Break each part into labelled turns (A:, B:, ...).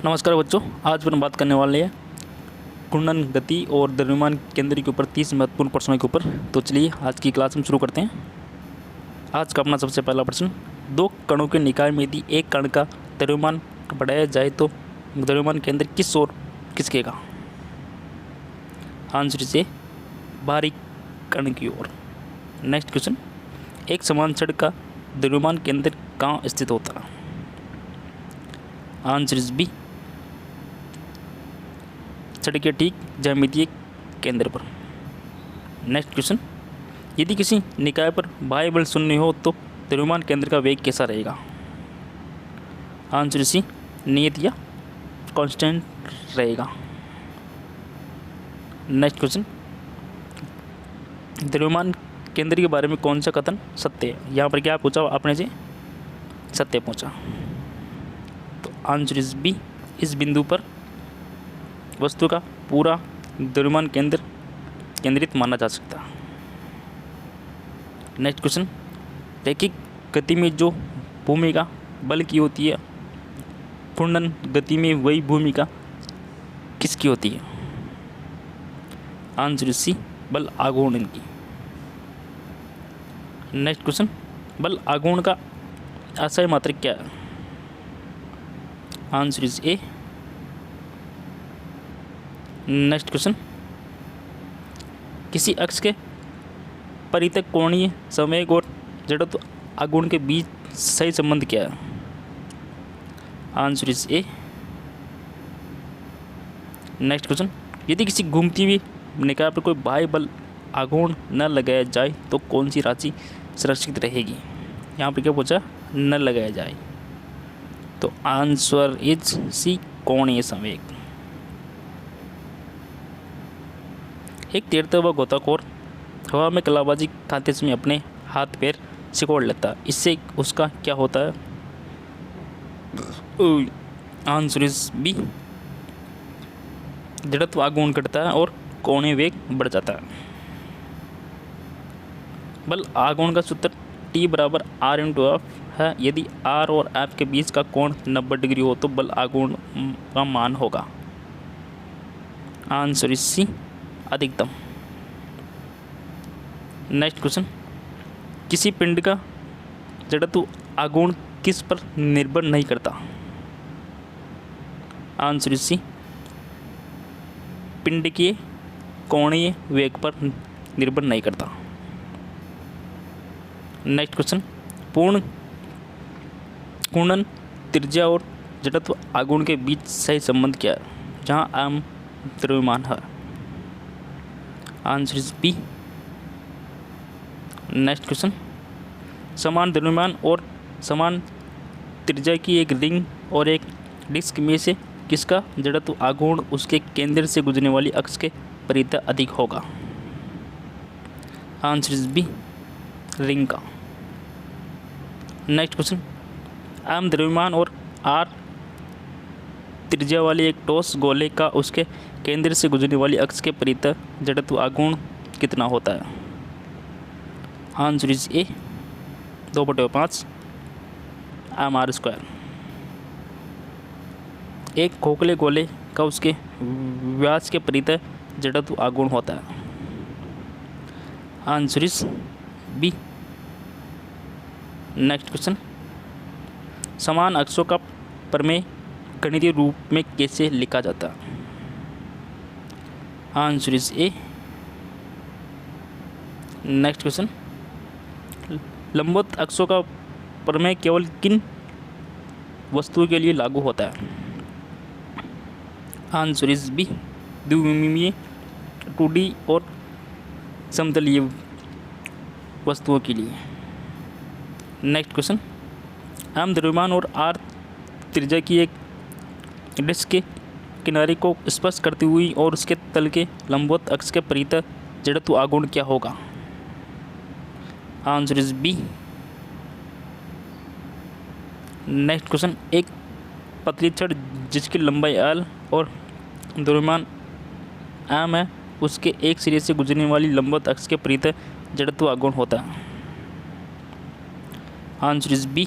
A: नमस्कार बच्चों, आज अपन बात करने वाले हैं घूर्णन गति और द्रव्यमान केंद्र के ऊपर 30 महत्वपूर्ण प्रश्नों के ऊपर। तो चलिए आज की क्लास हम शुरू करते हैं। आज का अपना सबसे पहला प्रश्न, दो कणों के निकाय में यदि एक कण का द्रव्यमान बढ़ाया जाए तो द्रव्यमान केंद्र किस ओर खिसकेगा? आंसर से बाहरी कण की ओर। नेक्स्ट क्वेश्चन, एक समान छड़ का द्रव्यमान केंद्र कहाँ स्थित होता है? आंसर इज बी, छड़ के ठीक ज्यामितीय केंद्र पर। नेक्स्ट क्वेश्चन, यदि किसी निकाय पर बाह्य बल शून्य हो तो द्रव्यमान केंद्र का वेग कैसा रहेगा? आंसर सी, नियत या कांस्टेंट रहेगा। नेक्स्ट क्वेश्चन, द्रव्यमान केंद्र के बारे में कौन सा कथन सत्य है? यहाँ पर क्या पूछा आपने से? सत्य पूछा। तो आंसर इज बी, इस बिंदु पर वस्तु का पूरा द्रव्यमान केंद्र केंद्रित माना जा सकता है। नेक्स्ट क्वेश्चन, रैखिक गति में जो भूमिका बल की होती है, घूर्णन गति में वही भूमिका किसकी होती है? आंसर सी, बल आघूर्ण की। नेक्स्ट क्वेश्चन, बल आघूर्ण का आशय मात्रक क्या है? Answer is A. Next question, किसी अक्ष के परितः कोणीय संवेग और जड़त्व आघूर्ण के बीच सही संबंध क्या है? Answer is A. Next question, यदि किसी घूमती हुई निकाय पर कोई बाह्य बल आघूर्ण न लगाया जाए तो कौन सी राशि सुरक्षित रहेगी? यहाँ पर क्या पूछा? न लगाया जाए। तो आंसर इज सी, कोणीय संवेग। एक तैरता हुआ गोताखोर हवा में कलाबाजी खाते समय अपने हाथ पैर सिकोड़ लेता है, इससे उसका क्या होता है? आंसर इज बी, जड़त्व आघूर्ण घटता है और कोणीय वेग बढ़ जाता है। बल आघूर्ण का सूत्र T बराबर R इंटू एफ है। यदि R और F के बीच का कोण 90 डिग्री हो तो बल आघूर्ण का मान होगा। आंसर इज सी, अधिकतम। नेक्स्ट क्वेश्चन, किसी पिंड का जड़त्व आघूर्ण किस पर निर्भर नहीं करता? आंसर इज सी, पिंड के कोणीय वेग पर निर्भर नहीं करता। नेक्स्ट क्वेश्चन, पूर्ण घूर्णन त्रिज्या और जड़त्व आघूर्ण के बीच सही संबंध क्या है जहाँ आम द्रव्यमान है? Answer is B. Next question, समान द्रव्यमान और समान त्रिज्या की एक रिंग और एक डिस्क में से किसका जड़त्व आघूर्ण उसके केंद्र से गुजरने वाली अक्ष के परितः अधिक होगा? आंसर इज बी, रिंग का। नेक्स्ट क्वेश्चन, आम द्रव्यमान और आर त्रिज्या वाली एक ठोस गोले का उसके केंद्र से गुजरने वाली अक्ष के परितः जड़त्व आघूर्ण कितना होता है? Answer is A, 2/5 mr²। एक खोखले गोले का उसके व्यास के परितः जड़त्व आघूर्ण होता है। Answer is B. Next question, समान अक्षों का प्रमेय गणितीय रूप में कैसे लिखा जाता है? Answer is A. Next question, लंबवत अक्षों का प्रमेय केवल किन वस्तुओं के लिए लागू होता है? आंसर इज बी, द्विविमीय 2D और समतलीय वस्तुओं के लिए। नेक्स्ट क्वेश्चन, आम द्रव्यमान और आर त्रिज्या की एक डिस्क के किनारे को स्पर्श करती हुई और उसके तल के लंबवत अक्ष के परितः जड़त्व आघूर्ण क्या होगा? Answer is B. Next question, एक पतली छड़ जिसकी लंबाई L और द्रव्यमान m है, उसके एक सिरे से गुजरने वाली लंबवत अक्ष के परितः जड़त्व आघूर्ण होता है। Answer is B.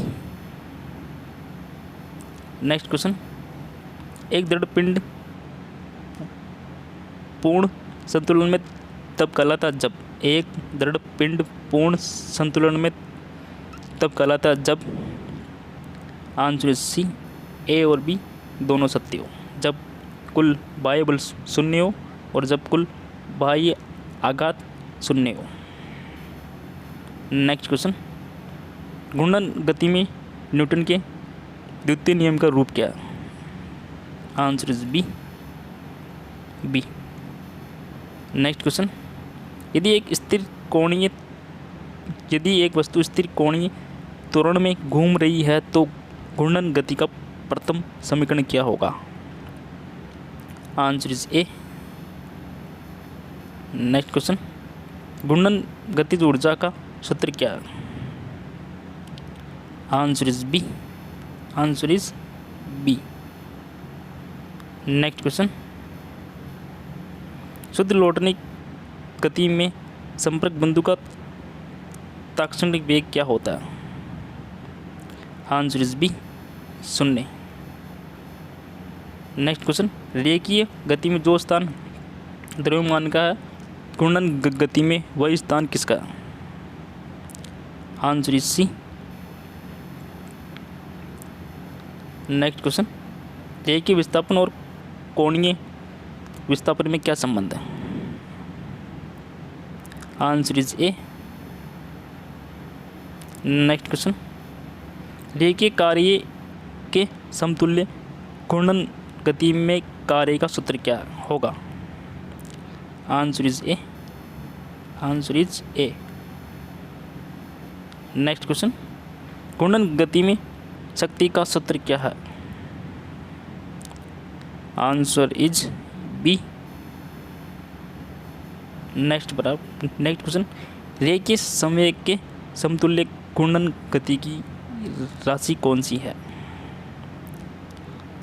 A: Next question, एक दृढ़ पिंड पूर्ण संतुलन में तब कहलाता जब, एक दृढ़ पिंड पूर्ण संतुलन में तब कहलाता जब आंसर सी ए और बी दोनों सत्य हो, जब कुल बाह्य बल शून्य हो और जब कुल बाह्य आघात शून्य हो। नेक्स्ट क्वेश्चन, घूर्णन गति में न्यूटन के द्वितीय नियम का रूप क्या है? Answer is B. Next question, यदि एक वस्तु स्थिर कोणीय त्वरण में घूम रही है तो घूर्णन गति का प्रथम समीकरण क्या होगा? Answer is A. Next question, घूर्णन गतिज ऊर्जा का सूत्र क्या है? Answer is B. Next question, शुद्ध लौटने गति में संपर्क बिंदु का तात्क्षणिक वेग क्या होता है? Answer is B, 0। Next question, रेखीय गति में जो स्थान द्रव्यमान का है घूर्णन गति में वह स्थान किसका है? Answer is C. Next question, रेखीय विस्थापन और कोणीय विस्थापन में क्या संबंध है? Answer is A. Next question, रेखीय कार्य के समतुल्य घूर्णन गति में कार्य का सूत्र क्या होगा? Answer is A. Next question, घूर्णन गति में शक्ति का सूत्र क्या है? Answer is B. Next question, रेखीय संवेग के समतुल्य घूर्णन गति की राशि कौन सी है?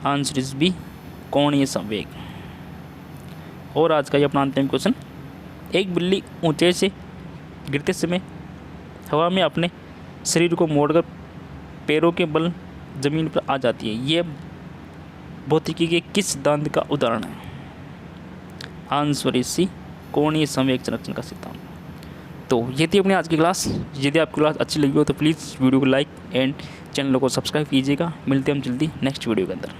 A: आंसर इज बी, कोणीय संवेग। और आज का ये अपना अंतिम क्वेश्चन, एक बिल्ली ऊंचाई से गिरते समय हवा में अपने शरीर को मोड़कर पैरों के बल जमीन पर आ जाती है, यह भौतिकी के किस सिद्धांत का उदाहरण है? आंसर इज सी, कोणीय संवेग संरक्षण का सिद्धांत। तो ये थी अपनी आज की क्लास। यदि आपकी क्लास अच्छी लगी हो तो प्लीज़ वीडियो को लाइक एंड चैनल को सब्सक्राइब कीजिएगा। मिलते हैं हम जल्दी नेक्स्ट वीडियो के अंदर।